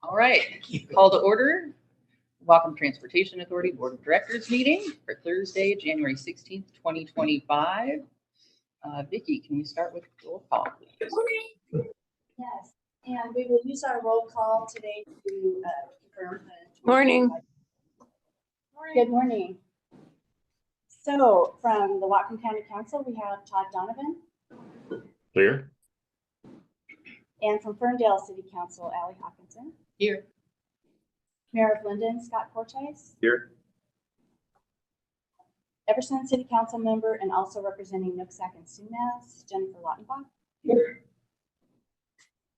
All right, call to order. Whatcom Transportation Authority Board of Directors meeting for Thursday, January 16th, 2025. Vicki, can we start with roll call, please? Yes, and we will use our roll call today to confirm. Morning. Good morning. So from the Whatcom County Council, we have Todd Donovan. Clear. And from Ferndale City Council, Allie Hawkinson. Here. Mayor of Linden, Scott Cortes. Here. Everson City Council member and also representing Nooksack and Sumas, Jennifer Lautenbach. Here.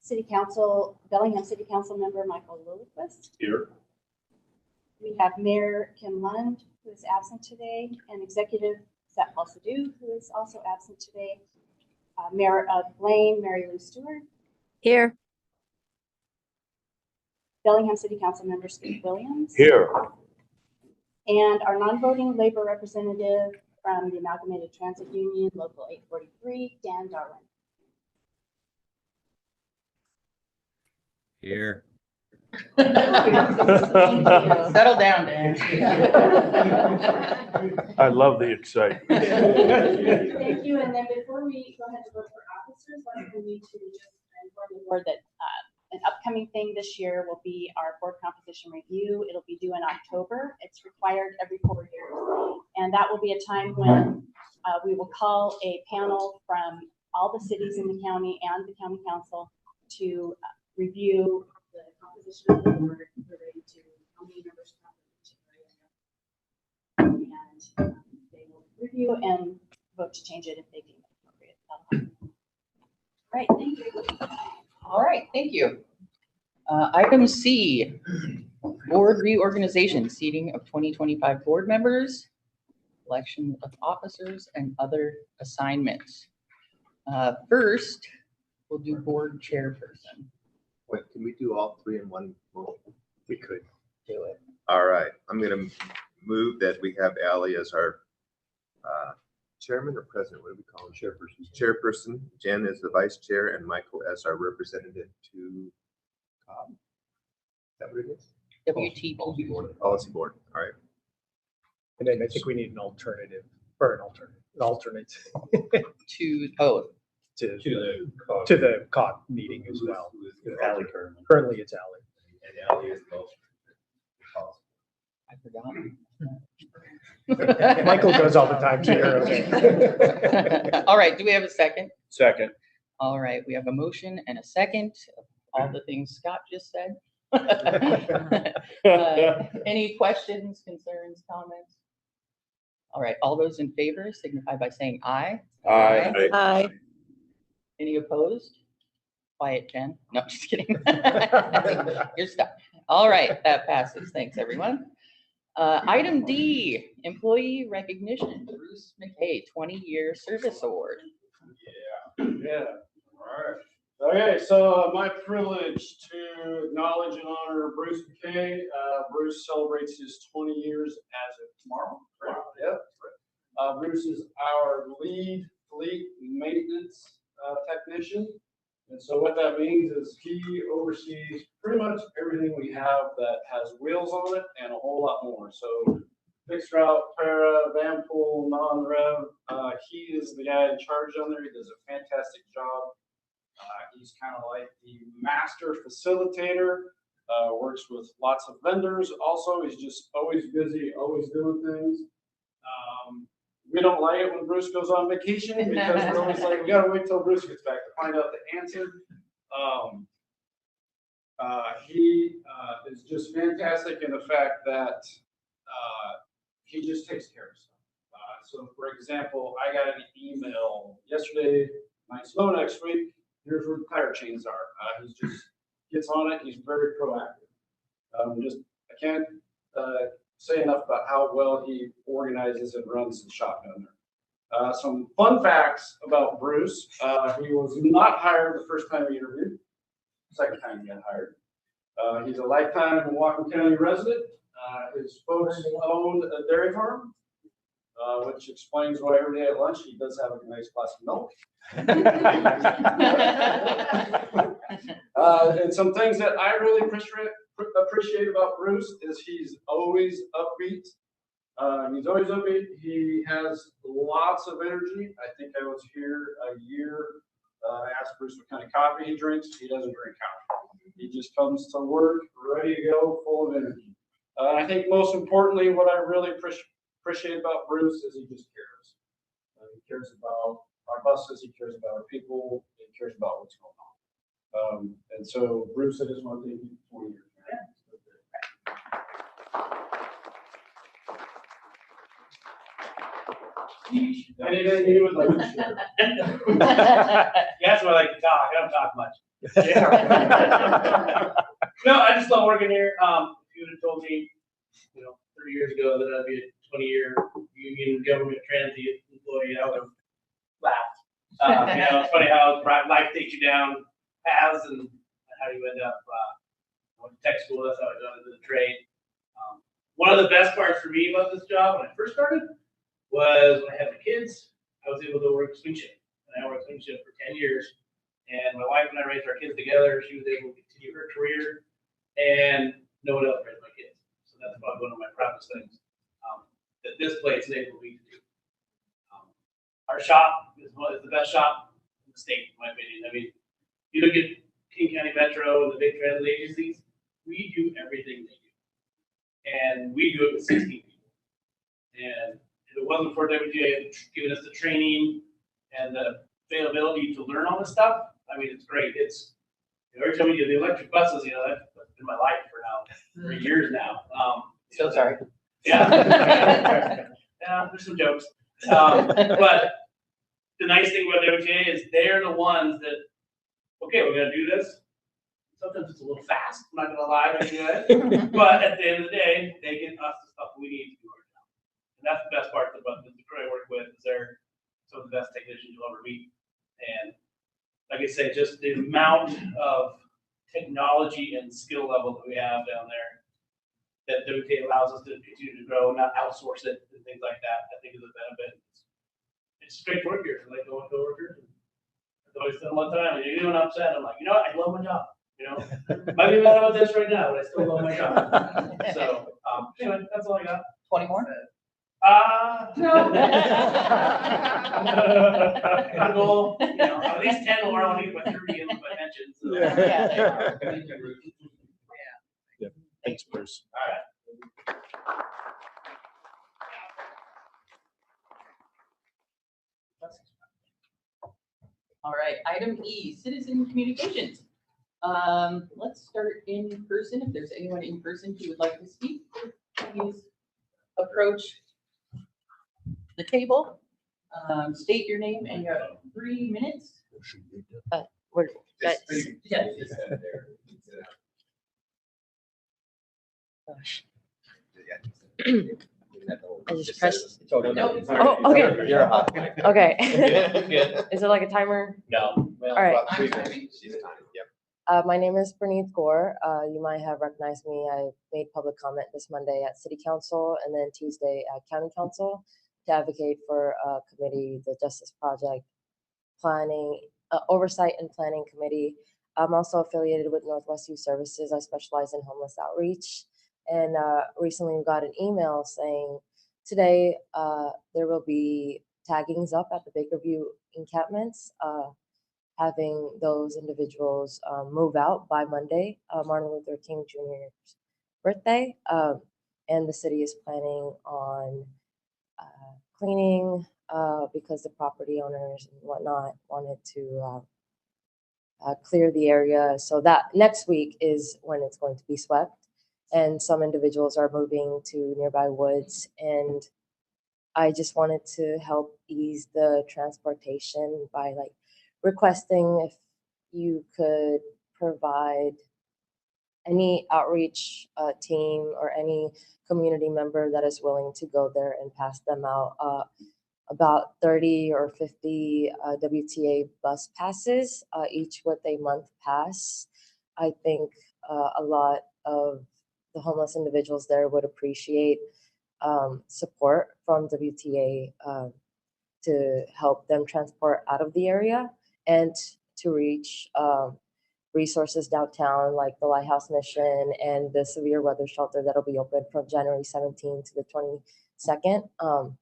City Council, Bellingham City Council member Michael Lillquist. Here. We have Mayor Kim Lund, who is absent today, and Executive Seth Paul Sadhu, who is also absent today. Mayor of Blaine, Mary Lou Stewart. Here. Bellingham City Council member Steve Williams. Here. And our non-voting labor representative from the Amalgamated Transit Union, Local 843, Dan Darwin. Here. Settle down, Dan. I love the excitement. Thank you. And then before we go ahead to vote for officers, we need to just inform the board that an upcoming thing this year will be our board composition review. It'll be due in October. It's required every 4 years. And that will be a time when we will call a panel from all the cities in the county and the county council to review the composition of the board related to how many members and they will review and vote to change it if they deem it appropriate. Right, thank you. All right, thank you. Item C, board reorganization, seating of 2025 board members, election of officers, and other assignments. First, we'll do board chairperson. Wait, can we do all three in one? Well, We could. Do it. all right, I'm gonna move that we have Allie as our chairman or president, what do we call him? Chairperson, Jen as the vice chair, and Michael as our representative to COB. Is that what it is? WT. Policy board, all right. And then I think we need an alternative or an alternate To, oh, to the COG meeting as well. Currently it's Allie. And Allie is the I forgot. Michael goes all the time, so you're okay. All right, do we have a second? Second. All right, we have a motion and a second of all the things Scott just said. Any questions, concerns, comments? All right, all those in favor signify by saying aye. Aye. Aye. Any opposed? Quiet, Jen. No, just kidding. You're stuck. All right, that passes. Thanks, everyone. Item D, employee recognition, Bruce McKay, 20-year service award. Yeah, all right. Okay, so my privilege to acknowledge and honor Bruce McKay. Bruce celebrates his 20 years as of tomorrow. Right? Yep. Bruce is our lead fleet maintenance technician. And so what that means is he oversees pretty much everything we have that has wheels on it and a whole lot more. So fixed route, para, van pool, non-rev, he is the guy in charge on there. He does a fantastic job. He's kind of like the master facilitator, works with lots of vendors. Also, he's just always busy, always doing things. We don't like it when Bruce goes on vacation because we're always like, we gotta wait till Bruce gets back to find out the answer. He is just fantastic in the fact that he just takes care of stuff. So for example, I got an email yesterday, might snow next week, here's where the tire chains are. He just gets on it, he's very proactive. I can't say enough about how well he organizes and runs the shop down there. Some fun facts about Bruce. He was not hired the first time he interviewed. Second time he got hired. He's a lifetime Whatcom County resident. His folks owned a dairy farm. which explains why every day at lunch he does have a nice glass of milk. And some things that I really appreciate about Bruce is he's always upbeat. He has lots of energy. I think I was here a year. I asked Bruce what kind of coffee he drinks. He doesn't drink coffee. He just comes to work ready to go, full of energy. I think most importantly, what I really appreciate about Bruce is he just cares. He cares about our buses. He cares about our people. He cares about what's going on. And so, Bruce, I just want to thank you for 20 years. Anything you would like to share? That's why I like to talk. I don't talk much. No, I just love working here. If you would have told me, 30 years ago that I'd be a 20-year union government transient employee, I would have laughed. It's funny how life takes you down paths and how you end up. I went to tech school. That's how I got into the trade. One of the best parts for me about this job when I first started was when I had the kids, I was able to work swing shift. And I worked swing shift for 10 years. And my wife and I raised our kids together. She was able to continue her career, and no one else raised my kids. So that's probably one of my proudest things that this place enabled me to do. Our shop is the best shop in the state, in my opinion. I mean, you look at King County Metro and the big transit agencies, we do everything they do. And we do it with 16 people. And if it wasn't for WTA giving us the training and the availability to learn all this stuff, I mean, it's great. It's every time we do the electric buses, that's been my life for years now. So sorry. Yeah. Yeah, there's some jokes. But the nice thing about WTA is they're the ones that, okay, we're gonna do this. Sometimes it's a little fast, I'm not gonna lie to you. But at the end of the day, they get us the stuff we need to do our job. And that's the best part about the crew I work with, is they're some of the best technicians you'll ever meet. And like I said, just the amount of technology and skill level that we have down there that WTA allows us to continue to grow, not outsource it and things like that, I think is a benefit. It's straight work here. I like going to coworkers. I always tell them all the time, when you're doing upset, I'm like, I love my job. Might be mad about this right now, but I still love my job. So anyway, that's all I got. 20 more? No. Got a goal, at least 10 more. I want to get my 30 in my mentions. So. Yeah. Yeah. Thanks, Bruce. All right. All right, item E, citizen communications. Let's start in person. If there's anyone in person who would like to speak, please approach the table. State your name and you have 3 minutes. Gosh. I just pressed. Nope. Oh, okay. You're hot. Okay. Good. Is it like a timer? No. All right. About 3 minutes. She's time. Yep. My name is Bernice Gore. You might have recognized me. I made public comment this Monday at City Council and then Tuesday at County Council to advocate for a committee, the Justice Project Planning, Oversight and Planning Committee. I'm also affiliated with Northwest Youth Services. I specialize in homeless outreach. And recently we got an email saying today there will be taggings up at the Bakerview encampments, having those individuals move out by Monday, Martin Luther King Jr.'s birthday. And the city is planning on cleaning because the property owners and whatnot wanted to clear the area. So that next week is when it's going to be swept. And some individuals are moving to nearby woods. And I just wanted to help ease the transportation by requesting if you could provide any outreach team or any community member that is willing to go there and pass them out about 30 or 50 WTA bus passes, each with a month pass. I think a lot of the homeless individuals there would appreciate support from WTA to help them transport out of the area and to reach resources downtown like the Lighthouse Mission and the severe weather shelter that'll be open from January 17th to the 22nd.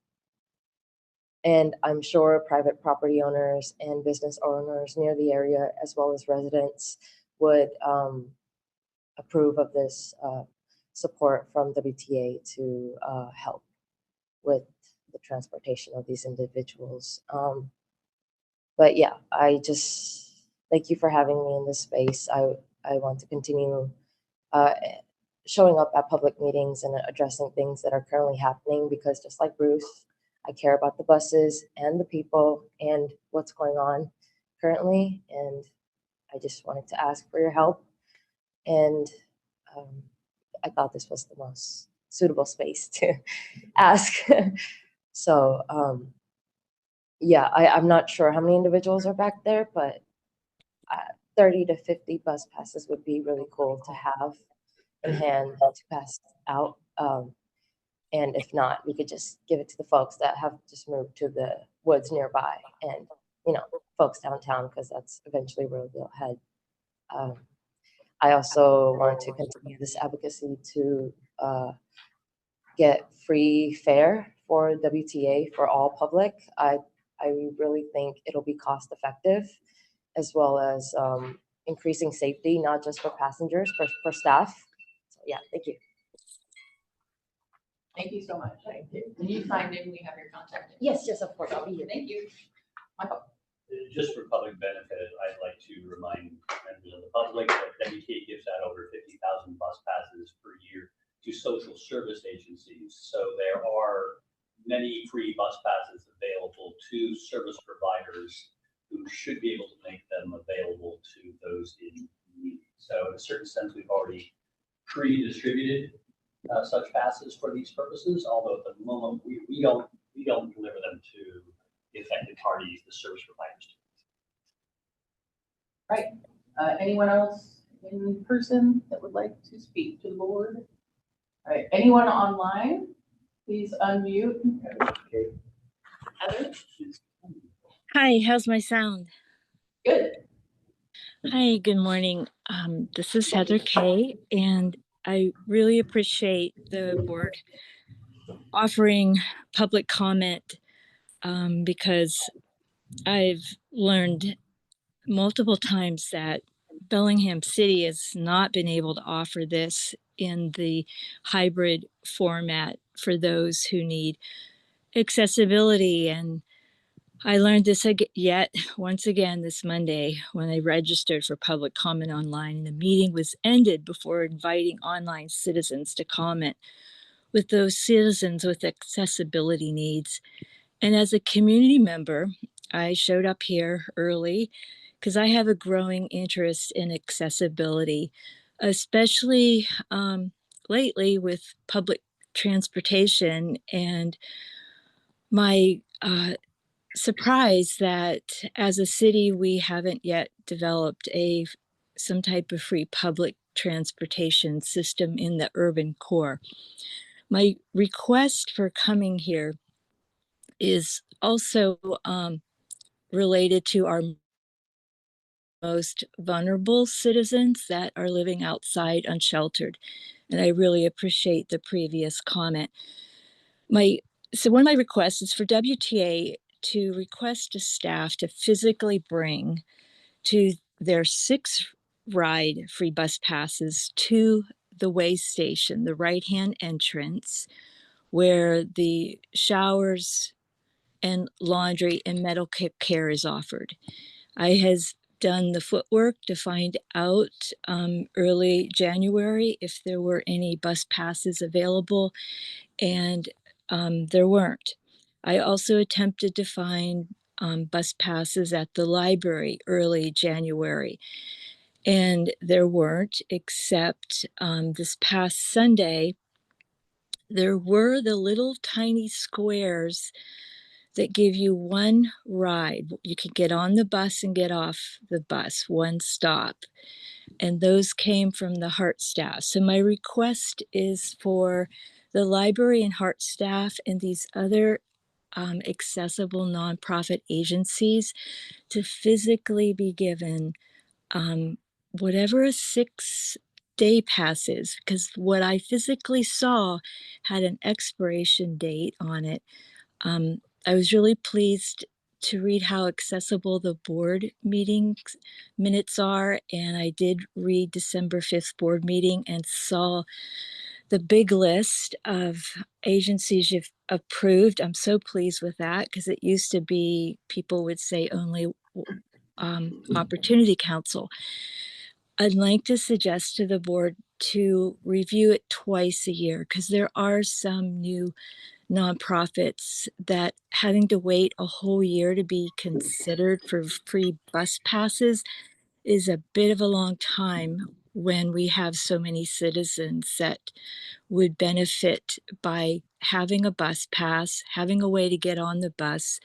And I'm sure private property owners and business owners near the area, as well as residents, would approve of this support from WTA to help with the transportation of these individuals. But yeah, I just thank you for having me in this space. I want to continue showing up at public meetings and addressing things that are currently happening because just like Bruce, I care about the buses and the people and what's going on currently. And I just wanted to ask for your help. And I thought this was the most suitable space to ask. So yeah, I'm not sure how many individuals are back there, but 30 to 50 bus passes would be really cool to have in hand to pass out. And if not, we could just give it to the folks that have just moved to the woods nearby and, you know, folks downtown, because that's eventually where they'll head. I also want to continue this advocacy to get free fare for WTA for all public. I really think it'll be cost effective, as well as increasing safety, not just for passengers, but for staff. So yeah, thank you. Thank you so much. Thank you. When you signed in, we have your contact. Yes, of course, I'll be here. Thank you. Michael. Just for public benefit, I'd like to remind members of the public that WTA gives out over 50,000 bus passes per year to social service agencies. So there are many free bus passes available to service providers who should be able to make them available to those in need. So in a certain sense, we've already pre-distributed such passes for these purposes, although at the moment we don't deliver them to the affected parties, the service providers. Right. Anyone else in person that would like to speak to the board? All right. Anyone online? Please unmute. Heather? Hi, how's my sound? Good. Hi, good morning. This is Heather Kay, and I really appreciate the board offering public comment because I've learned multiple times that Bellingham City has not been able to offer this in the hybrid format for those who need accessibility. And I learned this once again this Monday when I registered for public comment online, and the meeting was ended before inviting online citizens to comment with those citizens with accessibility needs. And as a community member, I showed up here early because I have a growing interest in accessibility, especially lately with public transportation, and my surprise that as a city we haven't yet developed some type of free public transportation system in the urban core. My request for coming here is also related to our most vulnerable citizens that are living outside unsheltered, and I really appreciate the previous comment. So one of my requests is for WTA to request to staff to physically bring to their 6 ride free bus passes to the way station, the right-hand entrance, where the showers and laundry and medical care is offered. I has done the footwork to find out early January if there were any bus passes available, and there weren't. I also attempted to find bus passes at the library early January, and there weren't, except this past Sunday, there were the little tiny squares that give you one ride. You can get on the bus and get off the bus, one stop. And those came from the Heart staff. So my request is for the library and heart staff and these other accessible nonprofit agencies to physically be given whatever a 6-day pass is, because what I physically saw had an expiration date on it. I was really pleased to read how accessible the board meetings minutes are, and I did read December 5th board meeting and saw the big list of agencies you've approved. I'm so pleased with that, because it used to be people would say only Opportunity Council. I'd like to suggest to the board to review it twice a year, because there are some new nonprofits that having to wait a whole year to be considered for free bus passes is a bit of a long time when we have so many citizens that would benefit by having a bus pass, having a way to get on the bus,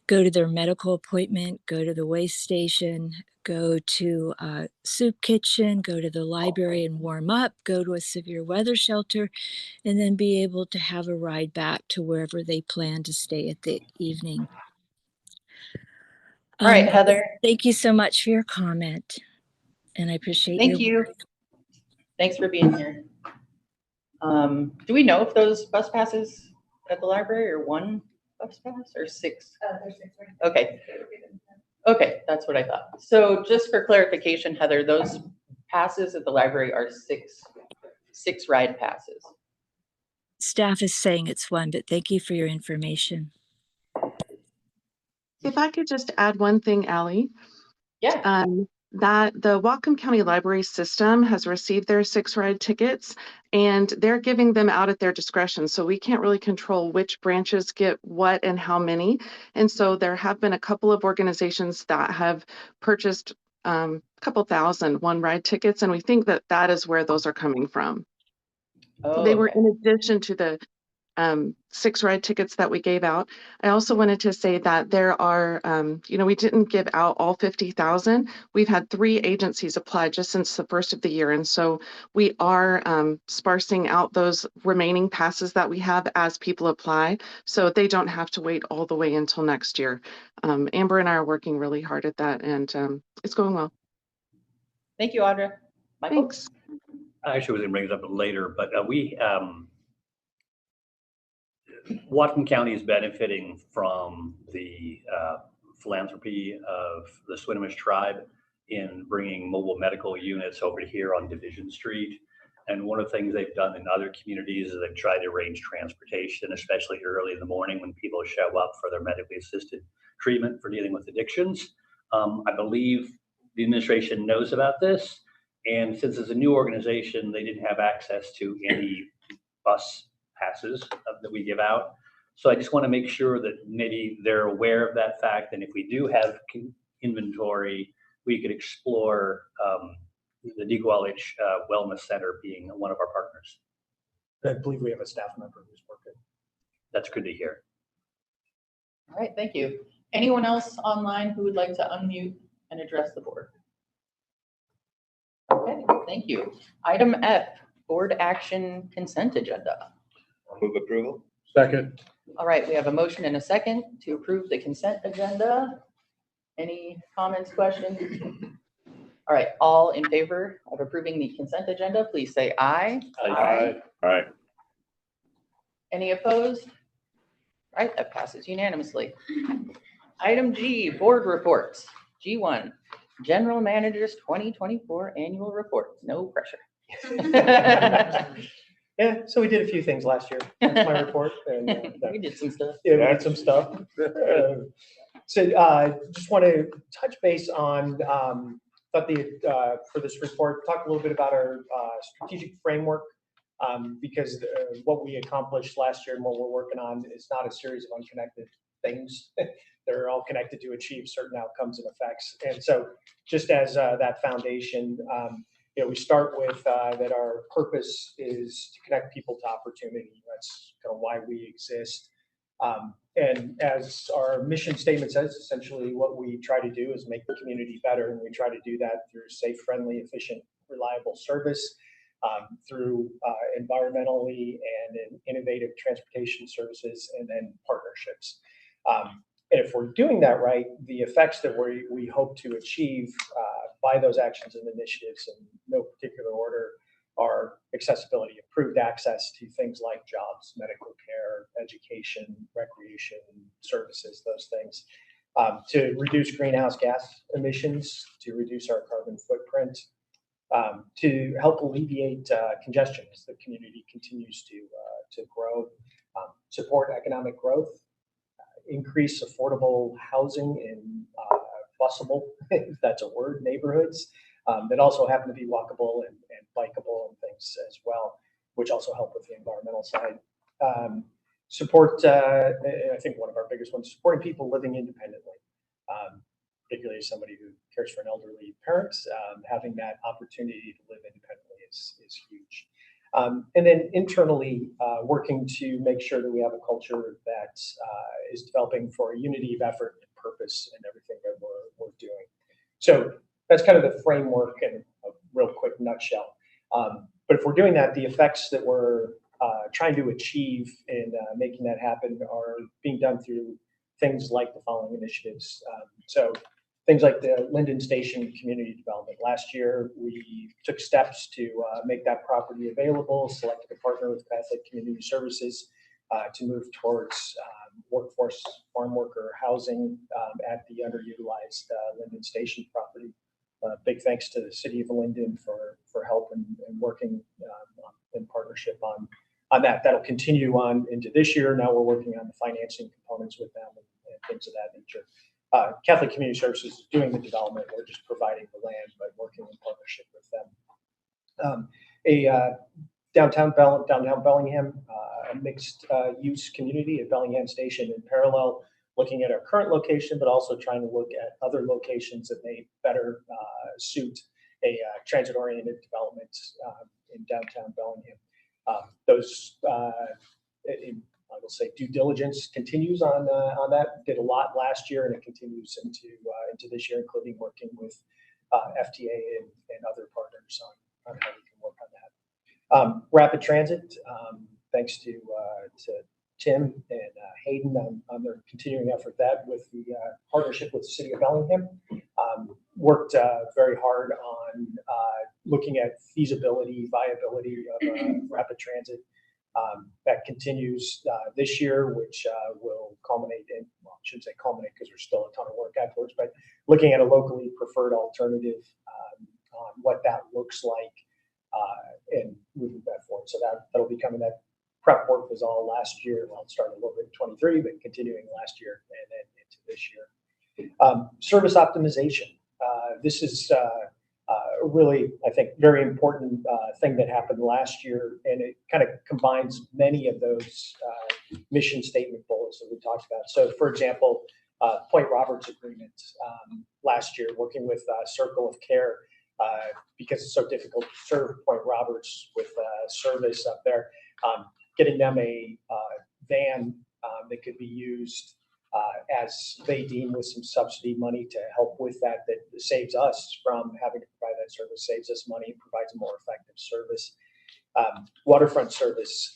go to their medical appointment, go to the waste station, go to a soup kitchen, go to the library and warm up, go to a severe weather shelter, and then be able to have a ride back to wherever they plan to stay at the evening. All right, Heather. Thank you so much for your comment, and I appreciate Thank you. Thanks for being here. Do we know if those bus passes at the library are one bus pass or 6? There's 6, right? Okay. Okay, that's what I thought. So just for clarification, Heather, those passes at the library are 6 ride passes. Staff is saying it's 1, but thank you for your information. If I could just add one thing, Allie. Yeah. That the Whatcom County Library System has received their 6 ride tickets, and they're giving them out at their discretion. So we can't really control which branches get what and how many. And so there have been a couple of organizations that have purchased a couple thousand 1 ride tickets, and we think that that is where those are coming from. Oh, They were okay. in addition to the 6 ride tickets that we gave out. I also wanted to say that there are, we didn't give out all 50,000. We've had 3 agencies apply just since the first of the year. And so we are sparsing out those remaining passes that we have as people apply, so they don't have to wait all the way until next year. Amber and I are working really hard at that, and it's going well. Thank you, Audra. Michael? Thanks. I actually was going to bring it up later, but Whatcom County is benefiting from the philanthropy of the Swinomish tribe in bringing mobile medical units over here on Division Street. And one of the things they've done in other communities is they've tried to arrange transportation, especially early in the morning when people show up for their medically assisted treatment for dealing with addictions. I believe the administration knows about this. And since it's a new organization, they didn't have access to any bus passes that we give out. So I just want to make sure that maybe they're aware of that fact. And if we do have inventory, we could explore the Digualich Wellness Center being one of our partners. I believe we have a staff member who's working. That's good to hear. All right, thank you. Anyone else online who would like to unmute and address the board? Okay, thank you. Item F, board action consent agenda. I'll move approval. Second. All right, we have a motion and a second to approve the consent agenda. Any comments, questions? All right, all in favor of approving the consent agenda, please say aye. Aye. Aye. Any opposed? All right, that passes unanimously. Item G, board reports. G1, General Manager's 2024 Annual Report. No pressure. Yeah, so we did a few things last year. That's my report. And, We did some stuff. yeah, we did some stuff. Just want to touch base on for this report, talk a little bit about our strategic framework, because what we accomplished last year and what we're working on is not a series of unconnected things. They're all connected to achieve certain outcomes and effects. And so just as that foundation, we start with that our purpose is to connect people to opportunity. That's kind of why we exist. And as our mission statement says, essentially what we try to do is make the community better. And we try to do that through safe, friendly, efficient, reliable service. through environmentally and in innovative transportation services and then partnerships. And if we're doing that right, the effects that we hope to achieve by those actions and initiatives in no particular order are accessibility, improved access to things like jobs, medical care, education, recreation, services, those things, to reduce greenhouse gas emissions, to reduce our carbon footprint, to help alleviate congestion as the community continues to grow, support economic growth, increase affordable housing in busable, if that's a word, neighborhoods that also happen to be walkable and bikeable and things as well, which also help with the environmental side. Support, I think one of our biggest ones, supporting people living independently, particularly as somebody who cares for an elderly parent, having that opportunity to live independently is huge. And then internally, working to make sure that we have a culture that is developing for a unity of effort and purpose in everything that we're doing. So that's kind of the framework in a real quick nutshell. But if we're doing that, the effects that we're trying to achieve in making that happen are being done through things like the following initiatives. So things like the Linden Station community development. Last year, we took steps to make that property available, selected a partner with Catholic Community Services to move towards workforce farm worker housing at the underutilized Linden Station property. Big thanks to the city of Linden for help and working in partnership on that. That'll continue on into this year. Now we're working on the financing components with them and things of that nature. Catholic Community Services is doing the development. We're just providing the land, but working in partnership with them. Downtown Bellingham, a mixed use community at Bellingham Station in parallel, looking at our current location, but also trying to look at other locations that may better suit a transit-oriented development in downtown Bellingham. I will say due diligence continues on that. Did a lot last year, and it continues into this year, including working with FTA and other partners on how we can work on that. Rapid transit, thanks to Tim and Hayden on their continuing effort that with the partnership with the city of Bellingham. Worked very hard on looking at feasibility, viability of rapid transit. That continues this year, which will culminate in, well, I shouldn't say culminate because there's still a ton of work afterwards, but looking at a locally preferred alternative on what that looks like and moving that forward. So that'll be coming. That prep work was all last year. Well, it started a little bit in 23, but continuing last year and then into this year. Service optimization. This is really, I think, very important thing that happened last year, and it kind of combines many of those mission statement goals that we talked about. So, for example, Point Roberts agreement last year, working with Circle of Care, because it's so difficult to serve Point Roberts with service up there, getting them a van that could be used as they deem with some subsidy money to help with that saves us from having to provide that service, saves us money, provides a more effective service. Waterfront service,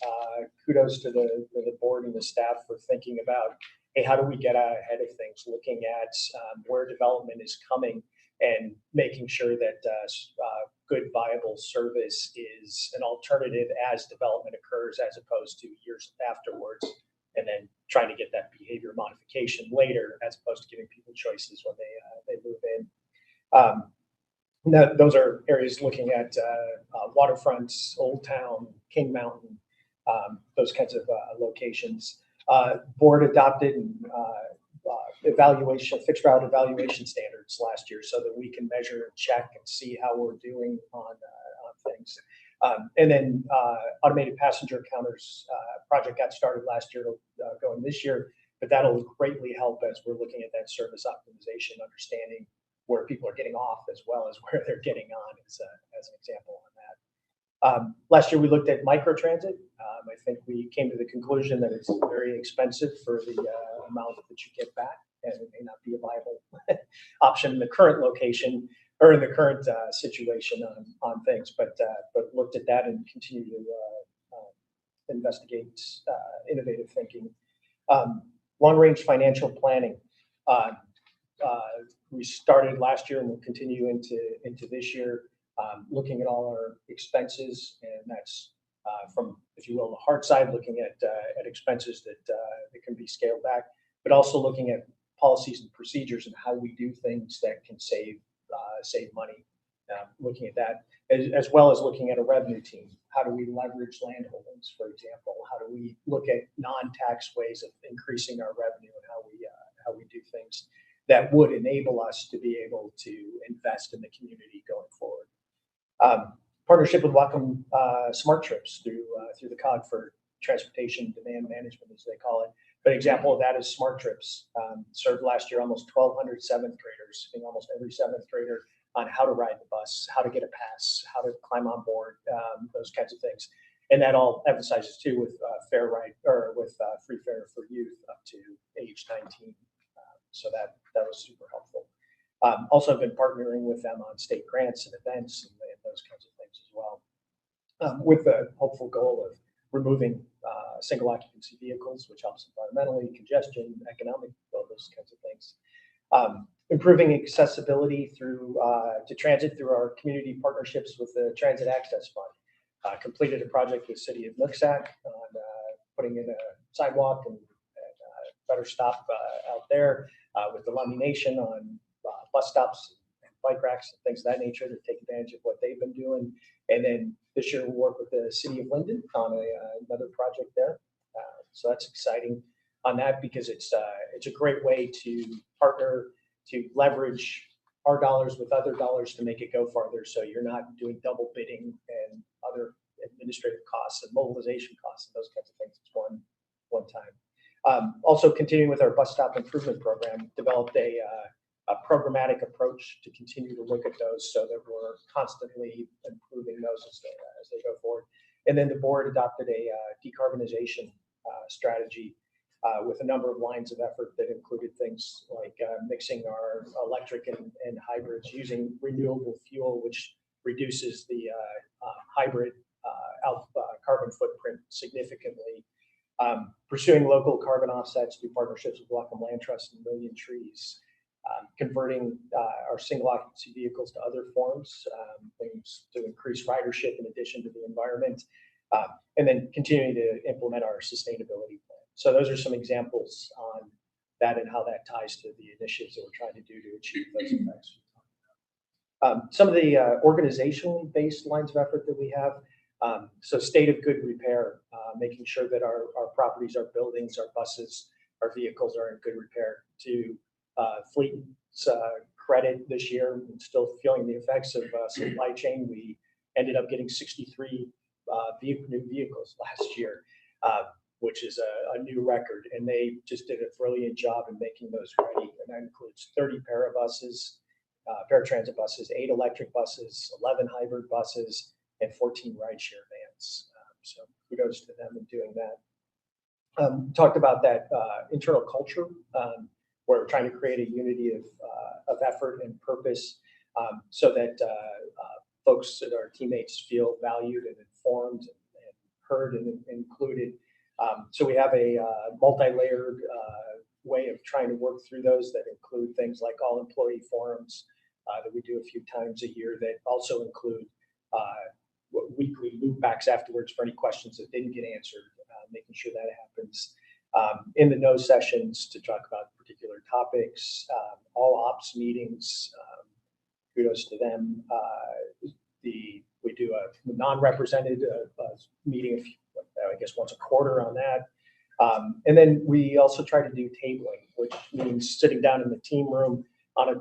kudos to the board and the staff for thinking about, hey, how do we get ahead of things, looking at where development is coming and making sure that good, viable service is an alternative as development occurs, as opposed to years afterwards, and then trying to get that behavior modification later, as opposed to giving people choices when they move in. Those are areas looking at waterfronts, Old Town, King Mountain, those kinds of locations. Board adopted fixed route evaluation standards last year so that we can measure and check and see how we're doing on things. And then automated passenger counters project got started last year, going this year, but that'll greatly help as we're looking at that service optimization, understanding where people are getting off as well as where they're getting on as an example on that. Last year we looked at microtransit. I think we came to the conclusion that it's very expensive for the amount that you get back, and it may not be a viable option in the current location. or in the current situation on things, but looked at that and continue to investigate innovative thinking. Long-range financial planning. We started last year and will continue into this year, looking at all our expenses, and that's from, if you will, the hard side, looking at expenses that can be scaled back, but also looking at policies and procedures and how we do things that can save money. Looking at that, as well as looking at a revenue team. How do we leverage land holdings, for example? How do we look at non-tax ways of increasing our revenue, and how we do things that would enable us to be able to invest in the community going forward. Partnership with Whatcom Smart Trips through the COG for transportation demand management, as they call it. But example of that is Smart Trips. Served last year almost 1,200 seventh graders, I think almost every seventh grader, on how to ride the bus, how to get a pass, how to climb on board, those kinds of things. And that all emphasizes too with fair ride, or with free fare for youth up to age 19. So that was super helpful. Also have been partnering with them on state grants and events and those kinds of things as well, with the hopeful goal of removing single occupancy vehicles, which helps environmentally, congestion, economic, well, those kinds of things. Improving accessibility through to transit through our community partnerships with the Transit Access Fund. Completed a project with City of Nooksack on putting in a sidewalk and better stop out there with the Lummi Nation on bus stops and bike racks and things of that nature to take advantage of what they've been doing. And then this year we'll work with the City of Linden on another project there. So that's exciting on that, because it's a great way to partner, to leverage our dollars with other dollars to make it go farther. So you're not doing double bidding and other administrative costs and mobilization costs and those kinds of things. It's one time. Also continuing with our bus stop improvement program, developed a programmatic approach to continue to look at those so that we're constantly improving those as they go forward. And then the board adopted a decarbonization strategy with a number of lines of effort that included things like mixing our electric and hybrids, using renewable fuel, which reduces the hybrid carbon footprint significantly. Pursuing local carbon offsets through partnerships with Whatcom Land Trust and Million Trees. Converting our single occupancy vehicles to other forms, things to increase ridership in addition to the environment, and then continuing to implement our sustainability plan. So those are some examples on that and how that ties to the initiatives that we're trying to do to achieve those effects. Some of the organizationally based lines of effort that we have. So state of good repair, making sure that our properties, our buildings, our buses, our vehicles are in good repair. To fleet's credit this year, and still feeling the effects of supply chain, we ended up getting 63 new vehicles last year, which is a new record. And they just did a brilliant job in making those ready. And that includes 30 parabuses, paratransit buses, 8 electric buses, 11 hybrid buses, and 14 rideshare vans. So kudos to them in doing that. Talked about that internal culture, where we're trying to create a unity of effort and purpose, so that folks and our teammates feel valued and informed and heard and included. So we have a multi-layered way of trying to work through those that include things like all employee forums that we do a few times a year, that also include weekly loopbacks afterwards for any questions that didn't get answered, making sure that happens. In the no sessions to talk about particular topics, all ops meetings, kudos to them. We do a non-represented meeting, I guess once a quarter on that. And then we also try to do tabling, which means sitting down in the team room on a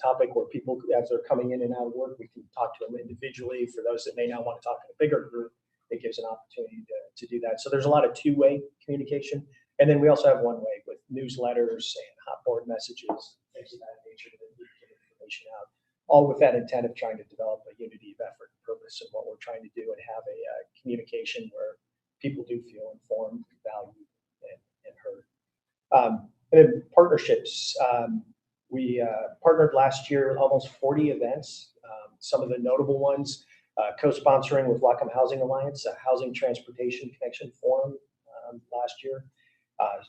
topic where people, as they're coming in and out of work, we can talk to them individually. For those that may not want to talk in a bigger group, it gives an opportunity to do that. So there's a lot of two-way communication. And then we also have one-way with newsletters and hot board messages, things of that nature, to get information out, all with that intent of trying to develop a unity of effort and purpose of what we're trying to do, and have a communication where people do feel informed, valued, and heard. And then partnerships. We partnered last year with almost 40 events. Some of the notable ones, co-sponsoring with Whatcom Housing Alliance, a housing transportation connection forum last year.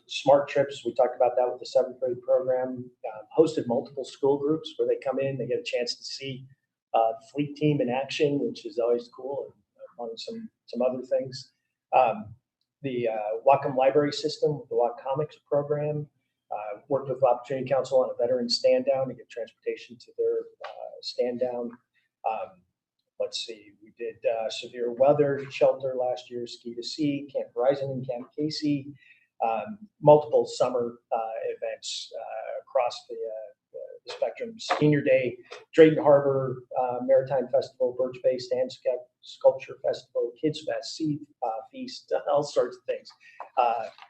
Smart trips, we talked about that with the 7th grade program. Hosted multiple school groups where they come in, they get a chance to see the fleet team in action, which is always cool, and among some other things. The Whatcom Library System with the Whatcomics program. Worked with Opportunity Council on a veteran stand down to get transportation to their stand down. Let's see, we did severe weather shelter last year, Ski to Sea, Camp Horizon and Camp Casey, multiple summer events across the spectrum. Senior Day, Drayton Harbor Maritime Festival, Birch Bay Stand Sculpture Festival, Kids Fest, Sea Feast, all sorts of things.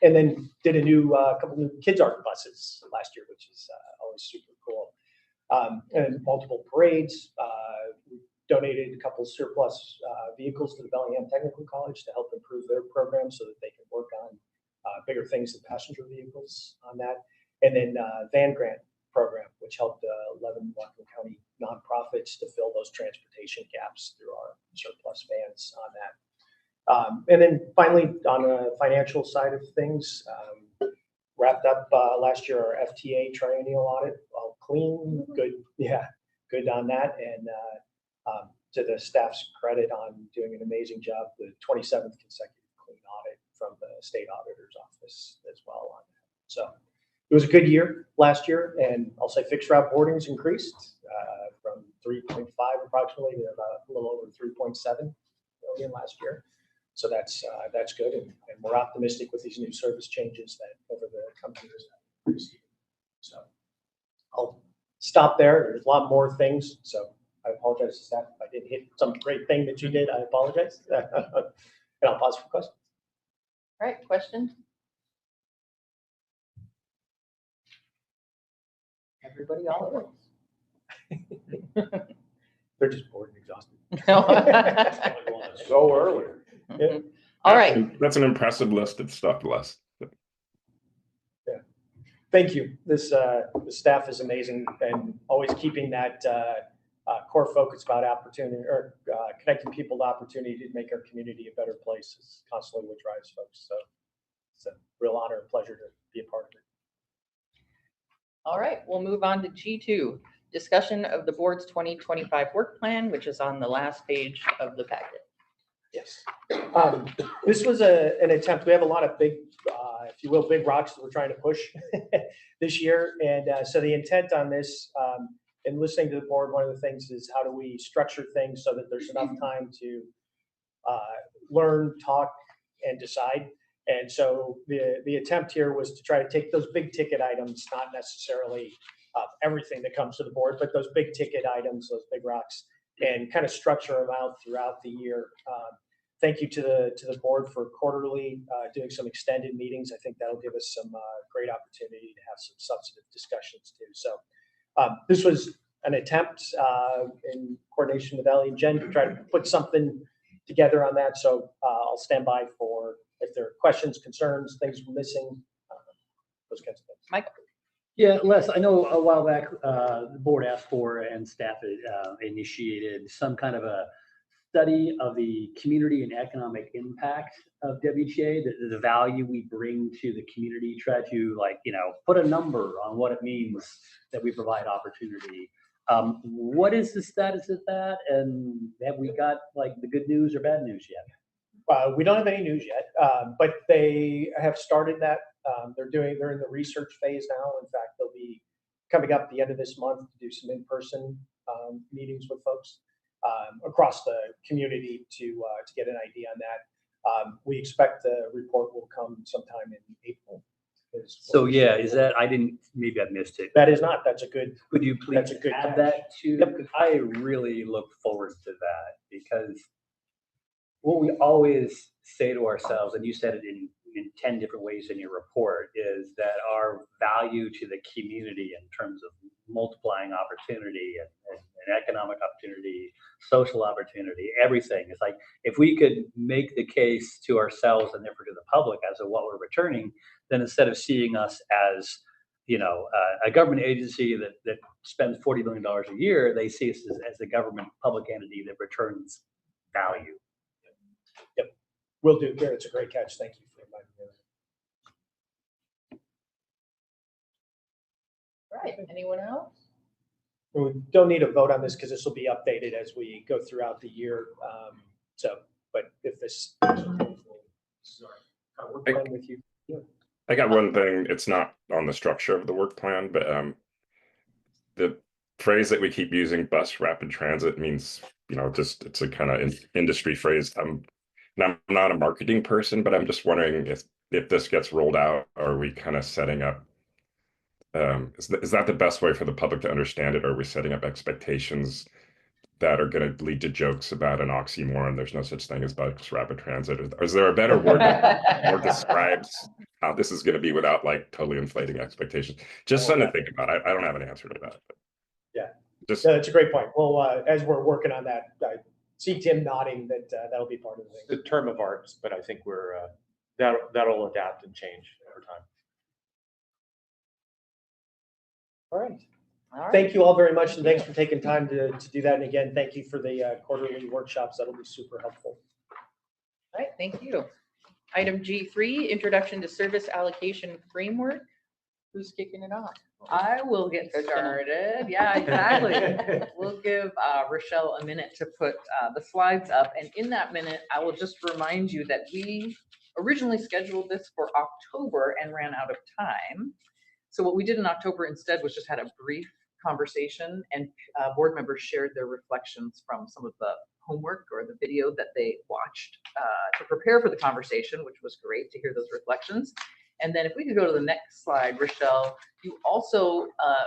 And then did a new couple new kids art buses last year, which is always super cool. And multiple parades. We donated a couple surplus vehicles to the Bellingham Technical College to help improve their program so that they can work on bigger things than passenger vehicles on that. And then van grant program, which helped 11 Whatcom County nonprofits to fill those transportation gaps through our surplus vans on that. And then finally, on the financial side of things, wrapped up last year our FTA triennial audit, all clean, good, yeah, good on that. And to the staff's credit on doing an amazing job, the 27th consecutive clean audit from the state auditor's office as well on that. So it was a good year last year, and I'll say fixed route boardings increased from 3.5 approximately to about a little over 3.7 million last year. So that's good, and we're optimistic with these new service changes that over the coming years. So I'll stop there. There's a lot more things, so I apologize to staff if I didn't hit some great thing that you did. I apologize, and I'll pause for questions. All right, questions? Everybody all at once. They're just bored and exhausted. So early. Yeah. All right. That's an impressive list of stuff, Les. Yeah. Thank you. This the staff is amazing and always keeping that core focus about opportunity or connecting people to opportunity to make our community a better place is constantly what drives folks. So it's a real honor and pleasure to be a part of it. All right, we'll move on to G2, discussion of the board's 2025 work plan, which is on the last page of the packet. Yes. This was an attempt. We have a lot of big, if you will, big rocks that we're trying to push this year. And so the intent on this, in listening to the board, one of the things is how do we structure things so that there's enough time to learn, talk, and decide. And so the attempt here was to try to take those big ticket items, not necessarily everything that comes to the board, but those big ticket items, those big rocks, and kind of structure them out throughout the year. Thank you to the board for quarterly doing some extended meetings. I think that'll give us some great opportunity to have some substantive discussions too. So this was an attempt in coordination with Ellie and Jen to try to put something together on that. So I'll stand by for if there are questions, concerns, things we're missing, those kinds of things. Michael. Yeah, Les, I know a while back the board asked for and staff initiated some kind of a study of the community and economic impact of WTA, the value we bring to the community, try to put a number on what it means that we provide opportunity. What is the status of that? And have we got the good news or bad news yet? We don't have any news yet, but they have started that. They're in the research phase now. In fact, they'll be coming up at the end of this month to do some in-person meetings with folks across the community to get an idea on that. We expect the report will come sometime in April. So yeah, is that, maybe I missed it. That is not, that's a good. Could you please That's a good add catch. that to, Yep. I really look forward to that because what we always say to ourselves, and you said it in 10 different ways in your report, is that our value to the community in terms of multiplying opportunity and economic opportunity, social opportunity, everything. It's like, if we could make the case to ourselves and therefore to the public as to what we're returning, then instead of seeing us as, a government agency that spends $40 million a year, they see us as a government public entity that returns value. Yep, will do. Garrett, it's a great catch. Thank you for reminding me. All right, anyone else? We don't need a vote on this because this will be updated as we go throughout the year. But if this, sorry, I'll work on with you. I got one thing. It's not on the structure of the work plan, but the phrase that we keep using, bus rapid transit, means, just it's a kind of industry phrase. I'm not a marketing person, but I'm just wondering if this gets rolled out, are we kind of setting up, is that the best way for the public to understand it? Or are we setting up expectations that are going to lead to jokes about an oxymoron? There's no such thing as bus rapid transit. Or is there a better word that more describes how this is going to be without like totally inflating expectations? Just something to think about. I don't have an answer to that. But yeah, just no, that's a great point. Well, as we're working on that, I see Tim nodding that that'll be part of the thing. The term of art, but I think we're that'll adapt and change over time. All right. All right. Thank you all very much, and thanks for taking time to do that. And again, thank you for the quarterly workshops. That'll be super helpful. All right, thank you. Item G3, introduction to service allocation framework. Who's kicking it off? I will get started. Yeah, exactly. We'll give Rochelle a minute to put the slides up. And in that minute, I will just remind you that we originally scheduled this for October and ran out of time. So what we did in October instead was just had a brief conversation, and board members shared their reflections from some of the homework or the video that they watched to prepare for the conversation, which was great to hear those reflections. And then if we could go to the next slide, Rochelle, you also,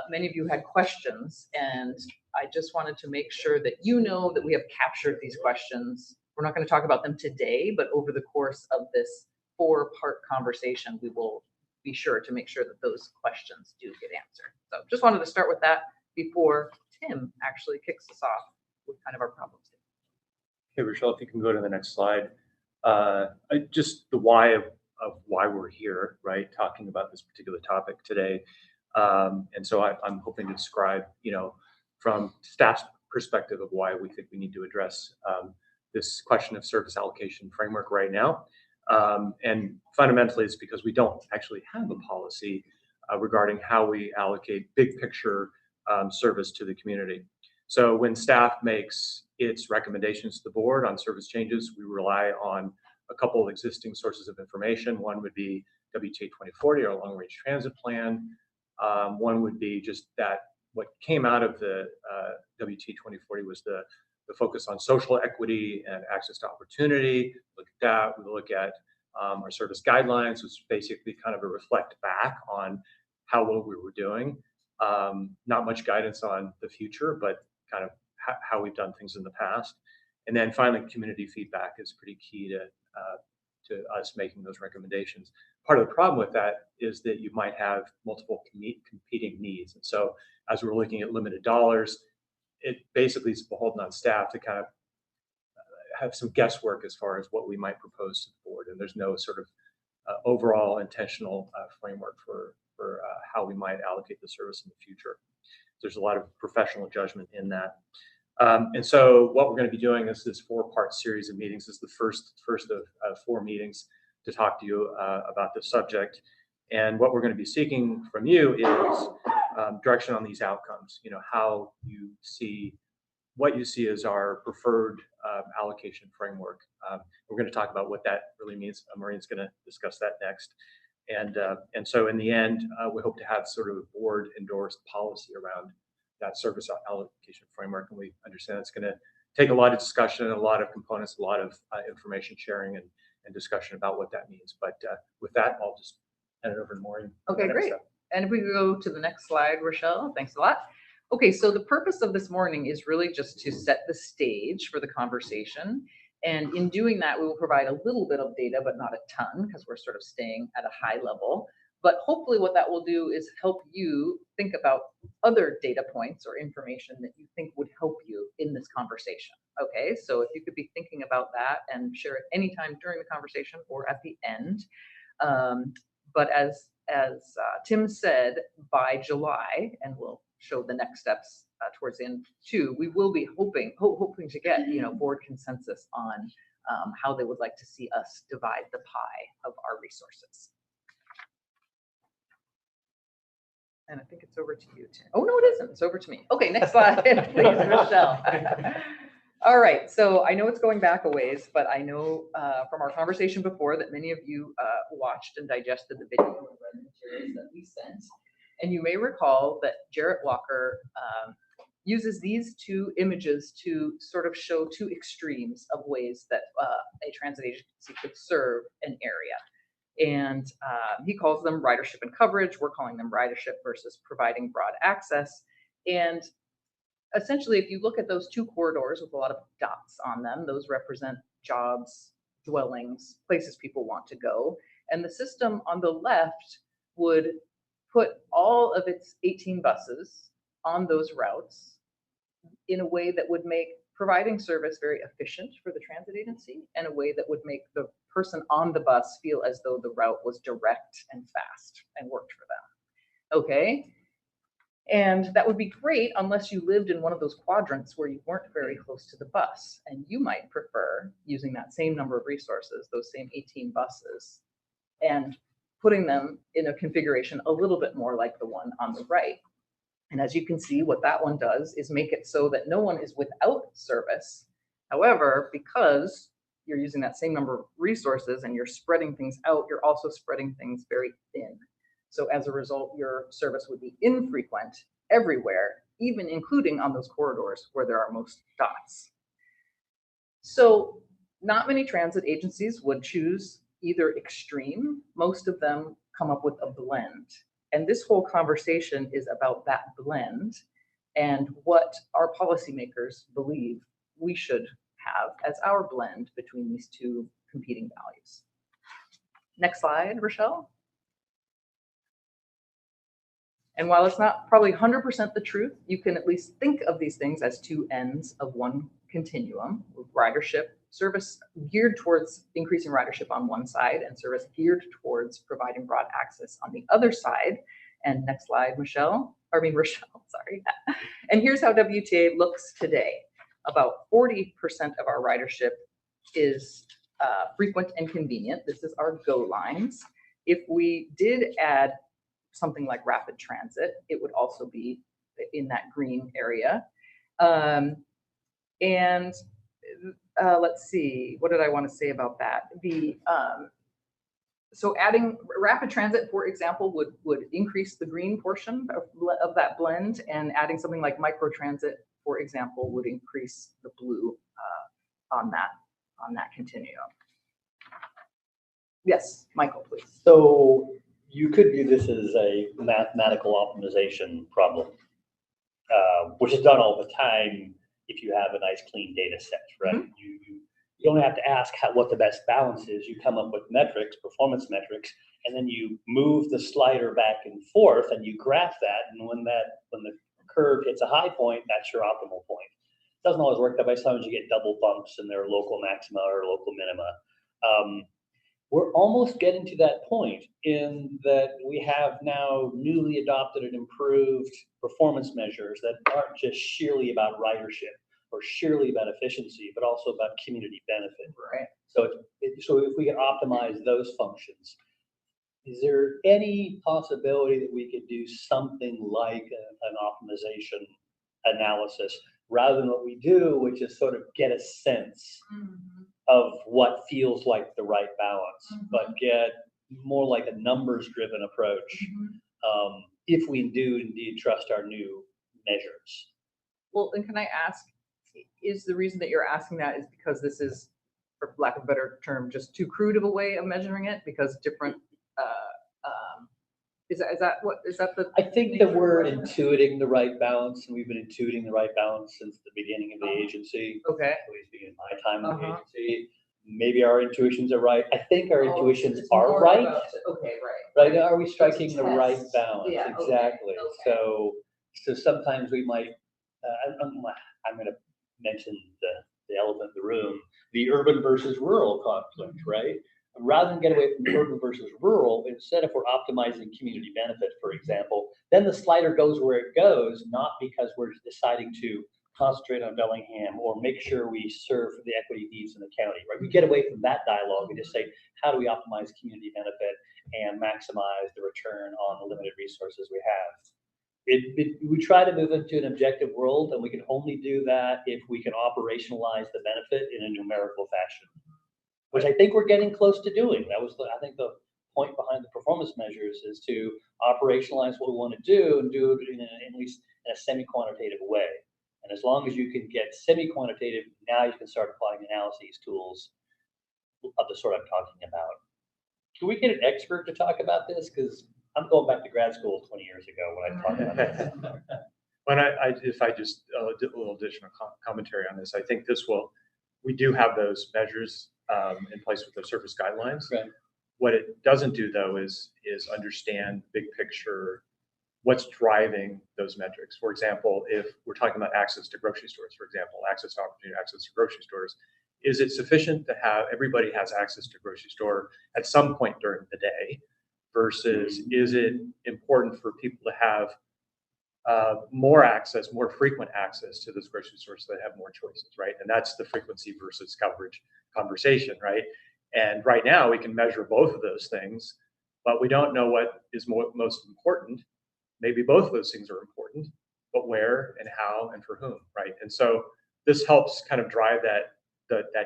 many of you had questions, and I just wanted to make sure that you know that we have captured these questions. We're not going to talk about them today, but over the course of this 4-part conversation, we will be sure to make sure that those questions do get answered. So just wanted to start with that before Tim actually kicks us off with kind of our problems. Okay, Rochelle, if you can go to the next slide. Just the why of why we're here, right? Talking about this particular topic today. And so I'm hoping to describe, from staff's perspective of why we think we need to address this question of service allocation framework right now. And fundamentally, it's because we don't actually have a policy regarding how we allocate big picture service to the community. So when staff makes its recommendations to the board on service changes, we rely on a couple of existing sources of information. One would be WTA 2040, our long range transit plan. One would be just that what came out of the WTA 2040 was the focus on social equity and access to opportunity. Look at that. We look at our service guidelines, which is basically kind of a reflect back on how well we were doing. Not much guidance on the future, but kind of how we've done things in the past. And then finally, community feedback is pretty key to us making those recommendations. Part of the problem with that is that you might have multiple competing needs. And so as we're looking at limited dollars, it basically is beholden on staff to kind of have some guesswork as far as what we might propose to the board. And there's no sort of overall intentional framework for how we might allocate the service in the future. There's a lot of professional judgment in that. And so what we're going to be doing is this 4-part series of meetings. This is the first of 4 meetings to talk to you about this subject. And what we're going to be seeking from you is direction on these outcomes. How you see, what you see as our preferred allocation framework. We're going to talk about what that really means. Maureen's going to discuss that next. And so in the end, we hope to have sort of a board endorsed policy around that service allocation framework. And we understand it's going to take a lot of discussion, a lot of components, a lot of information sharing and discussion about what that means. But with that, I'll just hand it over to Maureen. Okay, great. And if we could go to the next slide, Rochelle, thanks a lot. Okay, so the purpose of this morning is really just to set the stage for the conversation. And in doing that, we will provide a little bit of data, but not a ton, because we're sort of staying at a high level. But hopefully what that will do is help you think about other data points or information that you think would help you in this conversation. Okay, so if you could be thinking about that and share it anytime during the conversation or at the end. But as as Tim said, by July, and we'll show the next steps towards the end too, we will be hoping to get, board consensus on how they would like to see us divide the pie of our resources. And I think it's over to you, Tim. Oh, no, it isn't. It's over to me. Okay, next slide, please, Michelle. All right, so I know it's going back a ways, but I know from our conversation before that many of you watched and digested the video and read the materials that we sent. And you may recall that Jarrett Walker uses these two images to sort of show two extremes of ways that a transit agency could serve an area. And he calls them ridership and coverage. We're calling them ridership versus providing broad access. And essentially, if you look at those two corridors with a lot of dots on them, those represent jobs, dwellings, places people want to go. And the system on the left would put all of its 18 buses on those routes in a way that would make providing service very efficient for the transit agency, and a way that would make the person on the bus feel as though the route was direct and fast and worked for them. Okay. And that would be great unless you lived in one of those quadrants where you weren't very close to the bus, and you might prefer using that same number of resources, those same 18 buses, and putting them in a configuration a little bit more like the one on the right. And as you can see, what that one does is make it so that no one is without service. However, because you're using that same number of resources and you're spreading things out, you're also spreading things very thin. So as a result, your service would be infrequent everywhere, even including on those corridors where there are most dots. So not many transit agencies would choose either extreme. Most of them come up with a blend. And this whole conversation is about that blend and what our policymakers believe we should have as our blend between these two competing values. Next slide, Rochelle. And while it's not probably 100% the truth, you can at least think of these things as two ends of one continuum, with ridership, service geared towards increasing ridership on one side and service geared towards providing broad access on the other side. And next slide, Rochelle, sorry. And here's how WTA looks today. About 40% of our ridership is frequent and convenient. This is our GO lines. If we did add something like rapid transit, it would also be in that green area. Let's see, what did I want to say about that? So adding rapid transit, for example, would increase the green portion of that blend, and adding something like micro transit, for example, would increase the blue on that continuum. Yes, Michael, please. So you could view this as a mathematical optimization problem, which is done all the time if you have a nice clean data set, right? Mm-hmm. You don't have to ask what the best balance is. You come up with metrics, performance metrics, and then you move the slider back and forth and you graph that. And when the curve hits a high point, that's your optimal point. It doesn't always work that way. Sometimes you get double bumps and there are local maxima or local minima. We're almost getting to that point in that we have now newly adopted and improved performance measures that aren't just sheerly about ridership or sheerly about efficiency, but also about community benefit. Right. So if we can optimize those functions, is there any possibility that we could do something like an optimization analysis rather than what we do, which is sort of get a sense of what feels like the right balance, but get more like a numbers-driven approach if we do indeed trust our new measures? Well, and can I ask, is the reason that you're asking that is because this is, for lack of a better term, just too crude of a way of measuring it? Because different, is that the? I think that we're intuiting the right balance, and we've been intuiting the right balance since the beginning of the agency. Okay. At least beginning my time in the agency. Maybe our intuitions are right. I think our intuitions are right. Okay, right. Right? Are we striking the right balance? Yeah, exactly. Okay. So sometimes we might. I'm going to mention the elephant in the room, the urban versus rural conflict, right? rather than get away from urban versus rural, instead if we're optimizing community benefit, for example, then the slider goes where it goes, not because we're deciding to concentrate on Bellingham or make sure we serve the equity needs in the county, right? We get away from that dialogue and just say, how do we optimize community benefit and maximize the return on the limited resources we have? We try to move into an objective world, and we can only do that if we can operationalize the benefit in a numerical fashion, which I think we're getting close to doing. That was, I think, the point behind the performance measures is to operationalize what we want to do and do it in at least in a semi-quantitative way. And as long as you can get semi-quantitative, now you can start applying analyses tools of the sort I'm talking about. Can we get an expert to talk about this? Because I'm going back to grad school 20 years ago when I talked about this. When if I just did a little additional commentary on this, I think we do have those measures in place with the service guidelines. Right. What it doesn't do though is understand big picture, what's driving those metrics. For example, if we're talking about access to grocery stores, for example, access to opportunity, access to grocery stores, is it sufficient to have everybody has access to grocery store at some point during the day versus is it important for people to have more access, more frequent access to those grocery stores so they have more choices, right? And that's the frequency versus coverage conversation, right? And right now we can measure both of those things, but we don't know what is most important. Maybe both of those things are important, but where and how and for whom, right? And so this helps kind of drive that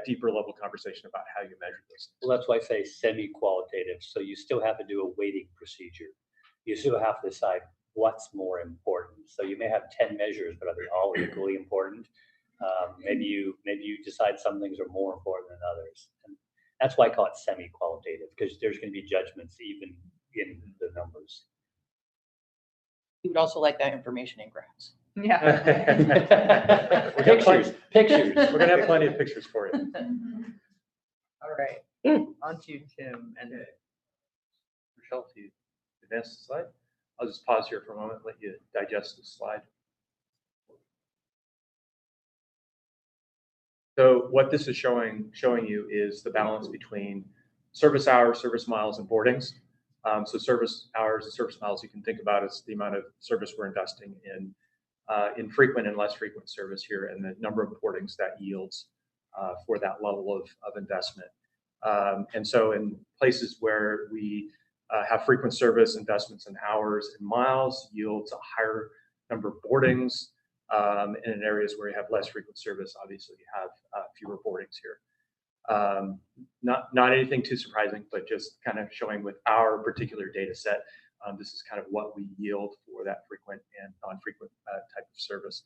deeper level conversation about how you measure those things. Well, that's why I say semi-qualitative. So you still have to do a weighting procedure. You still have to decide what's more important. So you may have 10 measures, but are they all equally important? Maybe you decide some things are more important than others. And that's why I call it semi-qualitative, because there's going to be judgments even in the numbers. We would also like that information in graphs. Yeah. Pictures. We're gonna have plenty of pictures for you. All right, on to you, Tim, and Rochelle, if you advance the slide, I'll just pause here for a moment, let you digest the slide. So what this is showing you is the balance between service hours, service miles, and boardings. So service hours and service miles you can think about as the amount of service we're investing in frequent and less frequent service here, and the number of boardings that yields for that level of investment. And so in places where we have frequent service, investments in hours and miles yields a higher number of boardings. And in areas where you have less frequent service, obviously you have fewer boardings here. Not anything too surprising, but just kind of showing with our particular data set, this is kind of what we yield for that frequent and non-frequent type of service.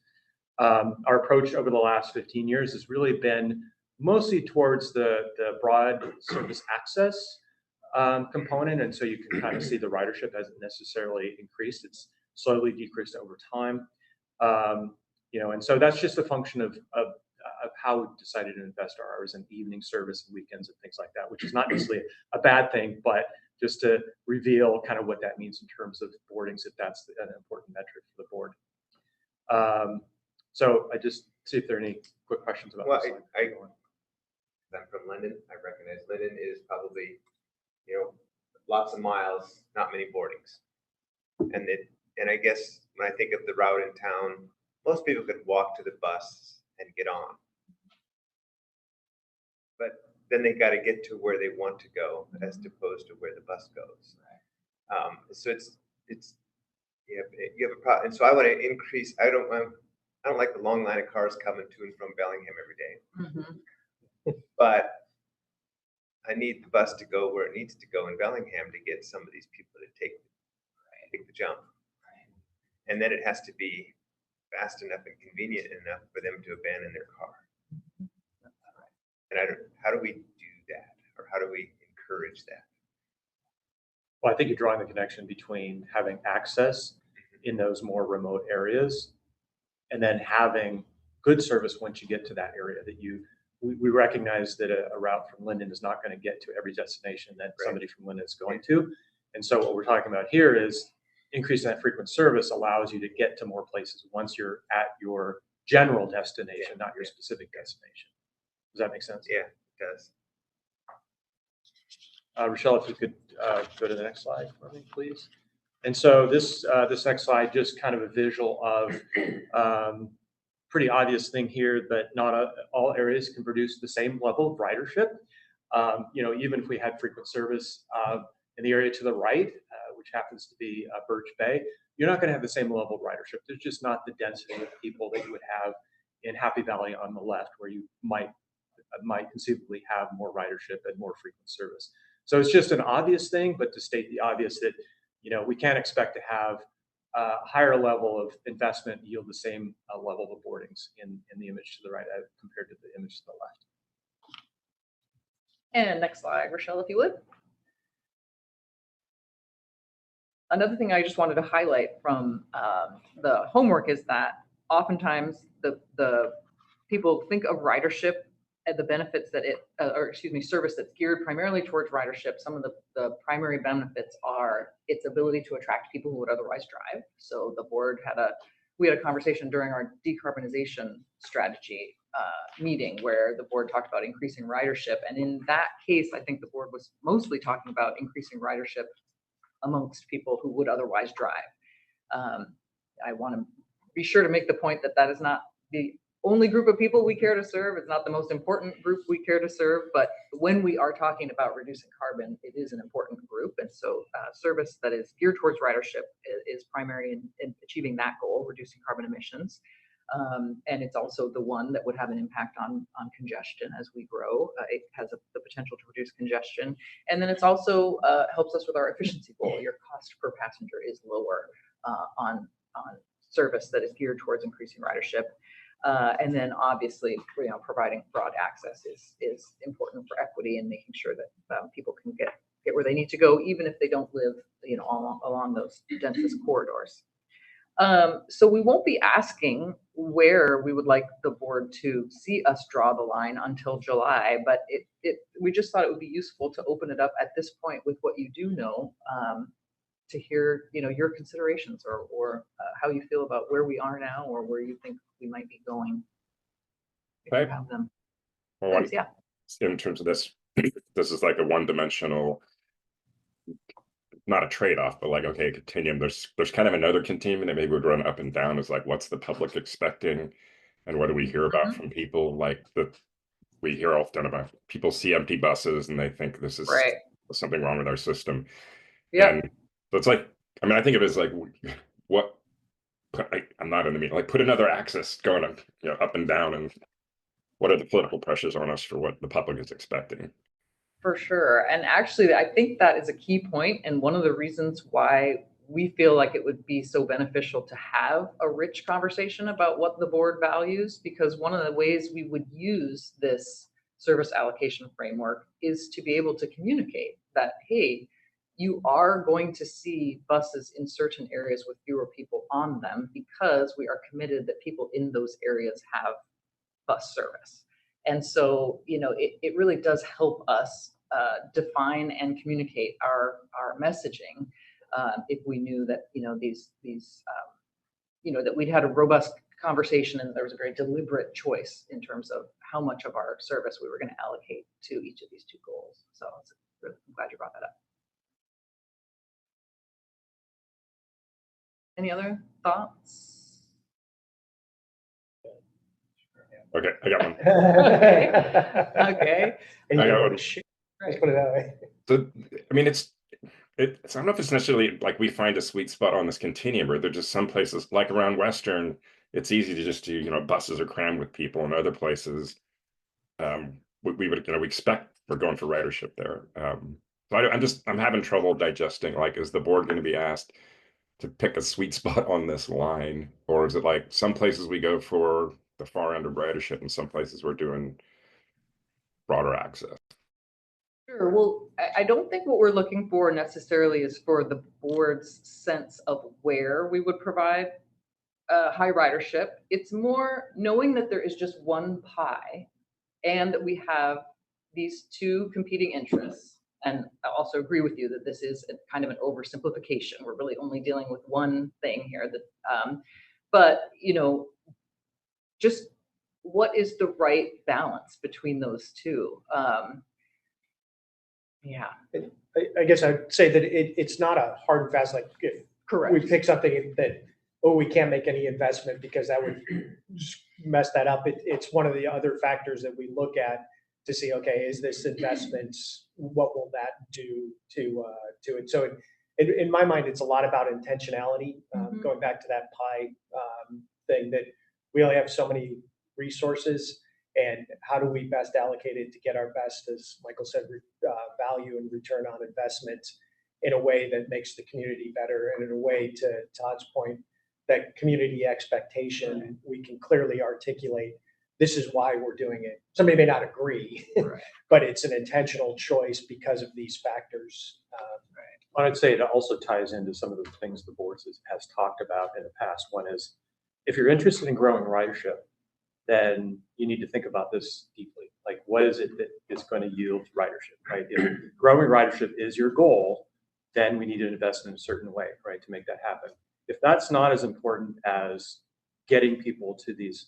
Our approach over the last 15 years has really been mostly towards the broad service access component, and so you can kind of see the ridership hasn't necessarily increased; it's slowly decreased over time. And so that's just a function of how we decided to invest our hours in evening service and weekends and things like that, which is not necessarily a bad thing, but just to reveal kind of what that means in terms of boardings, if that's an important metric for the board. So I just see if there are any quick questions about this. I'm from London. I recognize London is probably, lots of miles, not many boardings. And I guess when I think of the route in town, most people could walk to the bus and get on. But then they got to get to where they want to go as opposed to where the bus goes. So you have a problem. And so I want to increase, I don't like the long line of cars coming to and from Bellingham every day. Mm-hmm. But I need the bus to go where it needs to go in Bellingham to get some of these people to take the jump. And then it has to be fast enough and convenient enough for them to abandon their car. And how do we do that? Or how do we encourage that? Well, I think you're drawing the connection between having access in those more remote areas and then having good service once you get to that area that we recognize that a route from Linden is not going to get to every destination that somebody from Linden is going to. And so what we're talking about here is increasing that frequent service allows you to get to more places once you're at your general destination, not your specific destination. Does that make sense? Yeah, it does. Rochelle, if you could go to the next slide for me, please. And so this next slide, just kind of a visual of pretty obvious thing here that not all areas can produce the same level of ridership. Even if we had frequent service in the area to the right, which happens to be Birch Bay, you're not going to have the same level of ridership. There's just not the density of people that you would have in Happy Valley on the left, where you might conceivably have more ridership and more frequent service. So it's just an obvious thing, but to state the obvious that, we can't expect to have a higher level of investment yield the same level of boardings in the image to the right compared to the image to the left. And next slide, Rochelle, if you would. Another thing I just wanted to highlight from the homework is that oftentimes the people think of ridership and the benefits that service that's geared primarily towards ridership. Some of the primary benefits are its ability to attract people who would otherwise drive. So the board we had a conversation during our decarbonization strategy meeting where the board talked about increasing ridership. And in that case, I think the board was mostly talking about increasing ridership amongst people who would otherwise drive. I want to be sure to make the point that is not the only group of people we care to serve. It's not the most important group we care to serve, but when we are talking about reducing carbon, it is an important group. And so service that is geared towards ridership is primary in achieving that goal, reducing carbon emissions. And it's also the one that would have an impact on congestion as we grow. It has the potential to reduce congestion. And then it's also helps us with our efficiency goal. Your cost per passenger is lower on service that is geared towards increasing ridership. And then obviously, providing broad access is important for equity and making sure that people can get where they need to go, even if they don't live, along those densest corridors. So we won't be asking where we would like the board to see us draw the line until July, but we just thought it would be useful to open it up at this point with what you do know, to hear, your considerations or how you feel about where we are now or where you think we might be going. If you have them. Well, Thanks, yeah. in terms of this, this is like a one-dimensional, not a trade-off, but like, okay, a continuum. There's kind of another continuum that maybe would run up and down. Is like, what's the public expecting, and what do we hear about from people? Like we hear often about people see empty buses and they think this is something wrong with our system. Yeah. So it's like, I think of it as like, what? I'm not in the meeting. Like, put another axis going up, up and down, and what are the political pressures on us for what the public is expecting? For sure. And actually, I think that is a key point, and one of the reasons why we feel like it would be so beneficial to have a rich conversation about what the board values, because one of the ways we would use this service allocation framework is to be able to communicate that, hey, you are going to see buses in certain areas with fewer people on them because we are committed that people in those areas have bus service. And so, it really does help us define and communicate our messaging if we knew that, that we'd had a robust conversation and there was a very deliberate choice in terms of how much of our service we were going to allocate to each of these two goals. So I'm glad you brought that up. Any other thoughts? Okay, I got one. Okay. I got one. Let's put it that way. So, I don't know if it's necessarily like we find a sweet spot on this continuum, or there's just some places like around Western, it's easy to just do, buses are crammed with people, and other places, we would, we expect we're going for ridership there. So I'm having trouble digesting, like, is the board going to be asked to pick a sweet spot on this line, or is it like some places we go for the far end of ridership and some places we're doing broader access? Sure. Well, I don't think what we're looking for necessarily is for the board's sense of where we would provide high ridership. It's more knowing that there is just one pie and that we have these two competing interests. And I also agree with you that this is kind of an oversimplification. We're really only dealing with one thing here. But just what is the right balance between those two? Yeah. I guess I'd say that it's not a hard and fast, like if Correct. we pick something that, oh, we can't make any investment because that would just mess that up. It's one of the other factors that we look at to see, okay, is this investment, what will that do to it? So in my mind, it's a lot about intentionality, going back to that pie thing, that we only have so many resources, and how do we best allocate it to get our best, as Michael said, value and return on investment in a way that makes the community better, and in a way, to Todd's point, that community expectation, we can clearly articulate, this is why we're doing it. Somebody may not agree, but it's an intentional choice because of these factors. I'd say it also ties into some of the things the board has talked about in the past. One is, if you're interested in growing ridership, then you need to think about this deeply. Like, what is it that is going to yield ridership, right? If growing ridership is your goal, then we need to invest in a certain way, right, to make that happen. If that's not as important as getting people to these,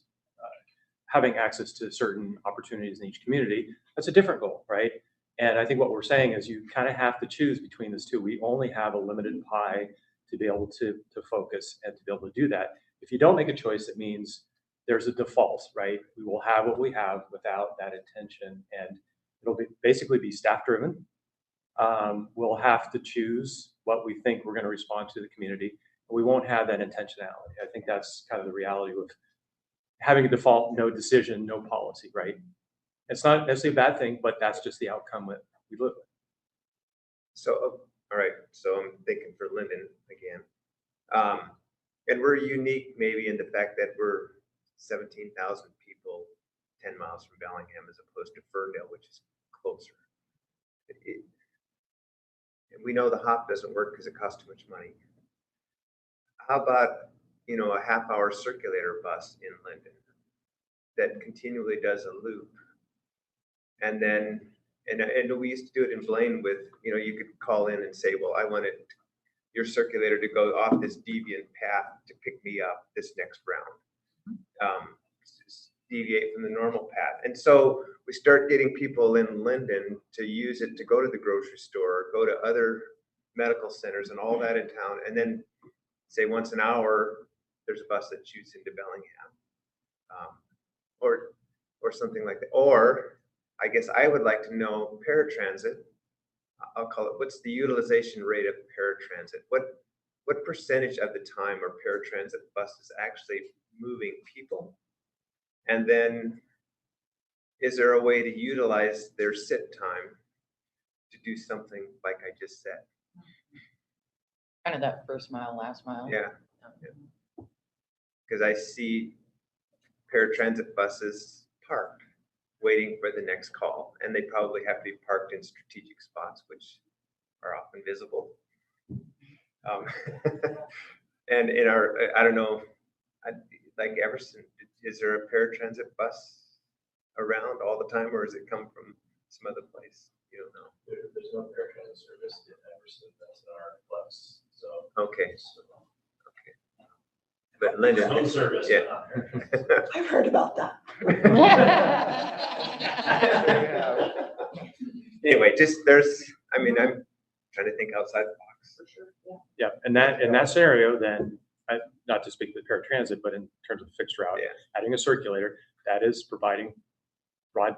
having access to certain opportunities in each community, that's a different goal, right? And I think what we're saying is you kind of have to choose between those two. We only have a limited pie to be able to focus and to be able to do that. If you don't make a choice, it means there's a default, right? We will have what we have without that intention, and it'll basically be staff driven. We'll have to choose what we think we're going to respond to the community. But we won't have that intentionality. I think that's kind of the reality of having a default, no decision, no policy, right? It's not necessarily a bad thing, but that's just the outcome that we live with. So, all right, so I'm thinking for Linden again. And we're unique maybe in the fact that we're 17,000 people 10 miles from Bellingham as opposed to Ferndale, which is closer. And we know the hop doesn't work because it costs too much money. How about, a half-hour circulator bus in Linden that continually does a loop? And then, and we used to do it in Blaine with, you could call in and say, well, I wanted your circulator to go off this deviant path to pick me up this next round. Deviate from the normal path. And so we start getting people in Linden to use it to go to the grocery store, go to other medical centers and all that in town. And then say once an hour, there's a bus that shoots into Bellingham, or something like that. Or I guess I would like to know paratransit. I'll call it, what's the utilization rate of paratransit? What percentage of the time are paratransit buses actually moving people? And then is there a way to utilize their sit time to do something like I just said? Kind of that first mile, last mile. Yeah. Because I see paratransit buses parked, waiting for the next call, and they probably have to be parked in strategic spots, which are often visible. And in our, I don't know, like Everson, is there a paratransit bus around all the time, or does it come from some other place? You don't know. There's no paratransit service in Everson, that's our bus. So okay. But Linden, no service. Yeah. I've heard about that. Anyway, I'm trying to think outside the box. For sure. Yeah, and in that scenario, then, not to speak to the paratransit, but in terms of fixed route, adding a circulator, that is providing broad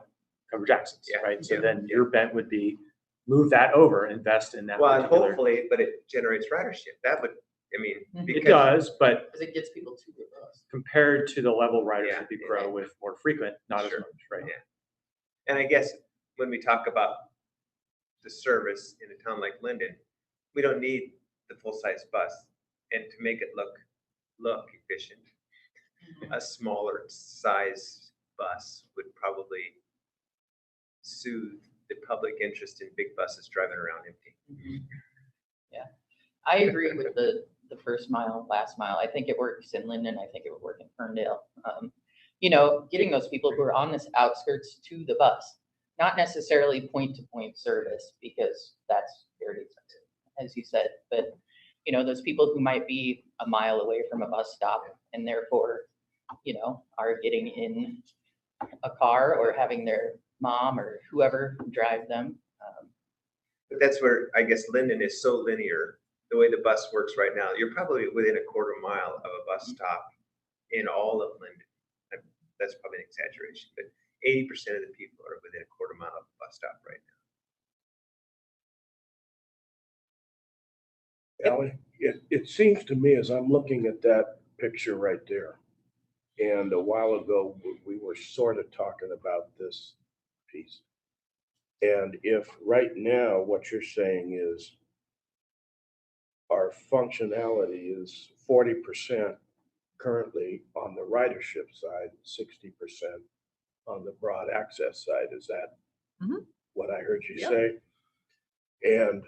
coverage access, right? So then your bent would be move that over, invest in that. Well, and hopefully, but it generates ridership. That would, it does, but Because it gets people to the bus. compared to the level ridership you grow with more frequent, not as much, right? Yeah. And I guess when we talk about the service in a town like Linden, we don't need the full-size bus. And to make it look efficient, a smaller size bus would probably soothe the public interest in big buses driving around empty. Yeah, I agree with the first mile, last mile. I think it works in Linden. I think it would work in Ferndale. Getting those people who are on this outskirts to the bus, not necessarily point-to-point service, because that's very expensive, as you said. But, those people who might be a mile away from a bus stop and therefore, are getting in a car or having their mom or whoever drive them. But that's where, I guess, Linden is so linear, the way the bus works right now. You're probably within a quarter mile of a bus stop in all of Linden. That's probably an exaggeration, but 80% of the people are within a quarter mile of a bus stop right now. Ally, it seems to me as I'm looking at that picture right there, and a while ago, we were sort of talking about this piece. And if right now what you're saying is our functionality is 40% currently on the ridership side, 60% on the broad access side, is that what I heard you say? And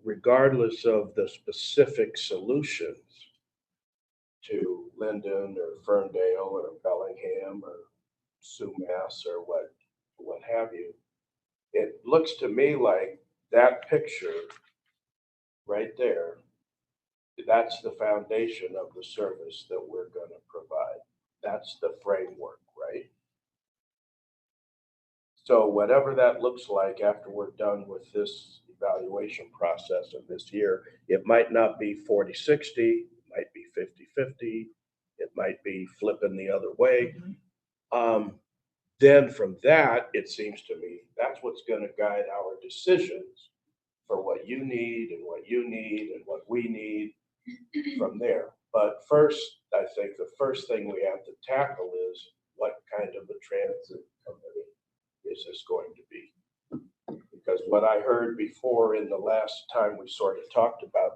regardless of the specific solutions to Linden or Ferndale or Bellingham or Sumas or what have you, it looks to me like that picture right there, that's the foundation of the service that we're going to provide. That's the framework, right? So whatever that looks like after we're done with this evaluation process of this year, it might not be 40-60, it might be 50-50, it might be flipping the other way. Then from that, it seems to me, that's what's going to guide our decisions for what you need and what you need and what we need from there. But first, I think the first thing we have to tackle is what kind of a transit committee is this going to be? Because what I heard before in the last time we sort of talked about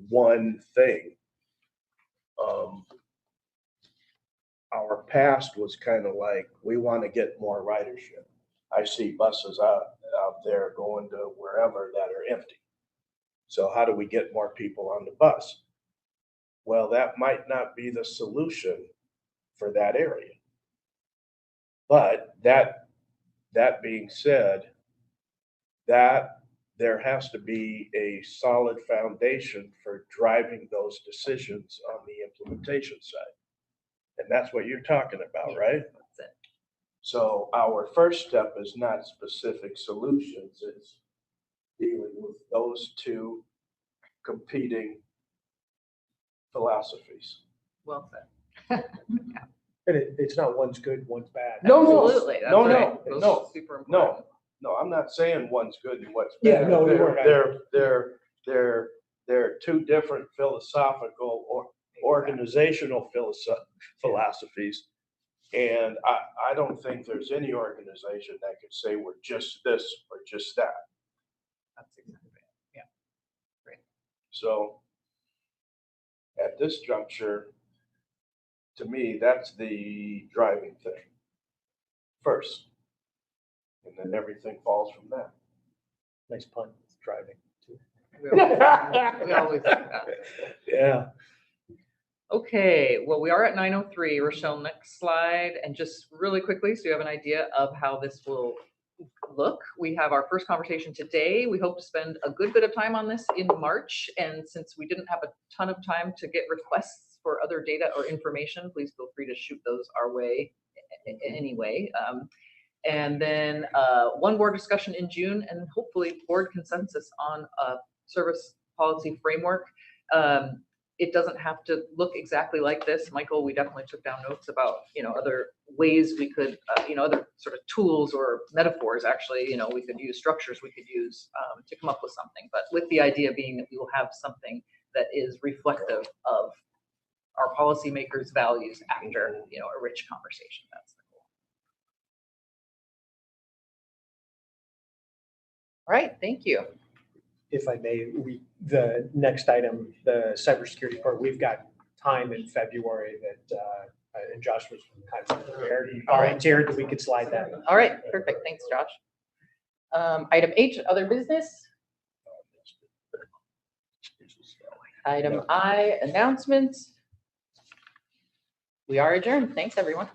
one thing, our past was kind of like, we want to get more ridership. I see buses out there going to wherever that are empty. So how do we get more people on the bus? Well, that might not be the solution for that area. But that being said, that there has to be a solid foundation for driving those decisions on the implementation side. And that's what you're talking about, right? That's it. So our first step is not specific solutions, it's dealing with those two competing philosophies. Well said. And it's not one's good, one's bad. Absolutely. That's No, right. no, Those no, are super important. No, I'm not saying one's good and what's Yeah, bad. no, you weren't. They're two different philosophical or organizational philosophies. And I don't think there's any organization that could say we're just this or just that. That's exactly it. Yeah. Great. So at this juncture, to me, that's the driving thing first. And then everything falls from that. Nice pun, it's driving too. We always do that. Yeah. Okay, well, we are at 9:03. Rochelle, next slide. And just really quickly, so you have an idea of how this will look. We have our first conversation today. We hope to spend a good bit of time on this in March. And since we didn't have a ton of time to get requests for other data or information, please feel free to shoot those our way anyway. And then one board discussion in June, and hopefully board consensus on a service policy framework. It doesn't have to look exactly like this. Michael, we definitely took down notes about, other ways we could, other sort of tools or metaphors, actually, we could use structures we could use to come up with something. But with the idea being that we will have something that is reflective of our policymakers' values after, a rich conversation. That's the goal. All right, thank you. If I may, the next item, the cybersecurity part, we've got time in February that, and Josh was kind of prepared. He volunteered that we could slide that. All right, perfect. Thanks, Josh. Item H, other business. Item I, announcements. We are adjourned. Thanks, everyone.